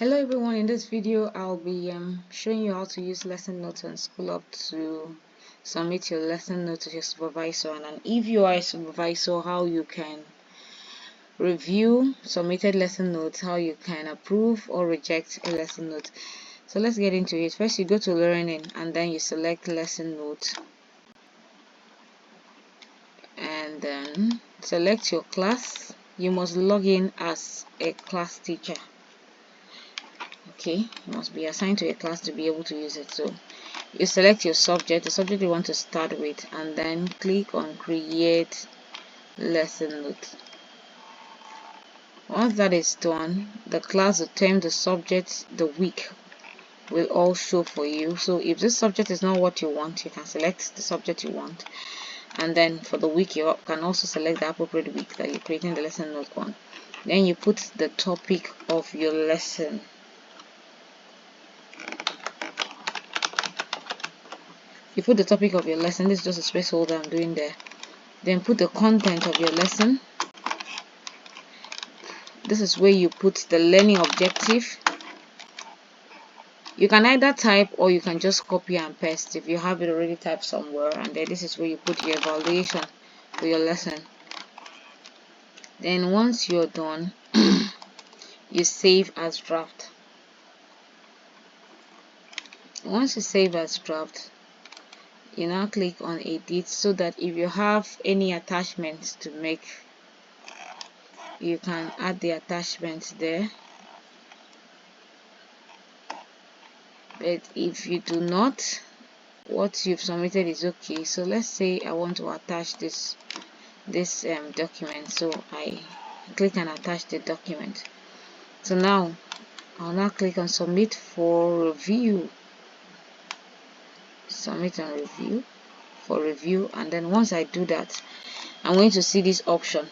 Hello everyone, in this video I'll be showing you how to use lesson notes on SchoolUp to submit your lesson note to your supervisor, and if you are a supervisor, how you can review submitted lesson notes, how you can approve or reject a lesson note. So let's get into it. First you go to learning and then you select lesson note and then select your class. You must log in as a class teacher. Okay, you must be assigned to a class to be able to use it. So you select your subject, the subject you want to start with, and then click on create lesson note. Once that is done, the class, the term, the subject, the week will all show for you. So if this subject is not what you want, you can select the subject you want, and then for the week you can also select the appropriate week that you're creating the lesson note on. Then you put the topic of your lesson. You put the topic of your lesson. This is just a space holder I'm doing there. Then put the content of your lesson. This is where you put the learning objective. You can either type or you can just copy and paste if you have it already typed somewhere, and then this is where you put your evaluation for your lesson. Then once you're done, you save as draft. Once you save as draft, you now click on edit, so that if you have any attachments to make, you can add the attachments there. But if you do not, what you've submitted is okay. So let's say I want to attach this document, so I click and attach the document. So now I'll now click on submit for review. Submit and review for review, and then once I do that, I'm going to see this option.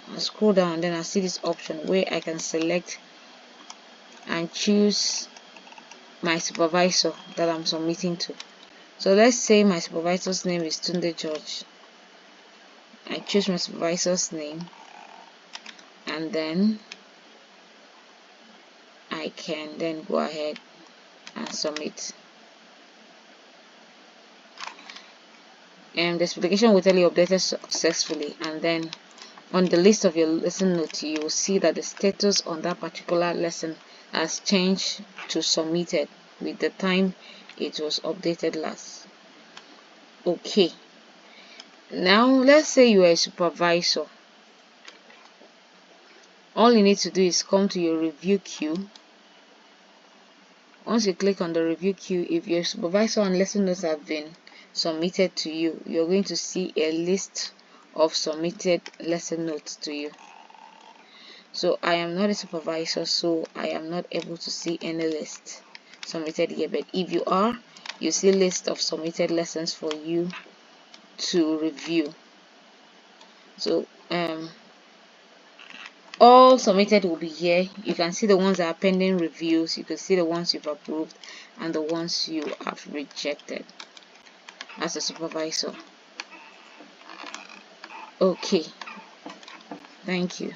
I'll scroll down and then I see this option where I can select and choose my supervisor that I'm submitting to. So let's say my supervisor's name is Tunde George. I choose my supervisor's name, and then I can then go ahead and submit. And the application will tell you updated successfully, and then on the list of your lesson note you will see that the status on that particular lesson has changed to submitted with the time it was updated last. Okay, now let's say you are a supervisor. All you need to do is come to your review queue. Once you click on the review queue, if your supervisor and lesson notes have been submitted to you, you're going to see a list of submitted lesson notes to you. So I am not a supervisor, so I am not able to see any list submitted here, but if you are, you see list of submitted lessons for you to review. So all submitted will be here. You can see the ones that are pending reviews, you can see the ones you've approved and the ones you have rejected as a supervisor. Okay, thank you.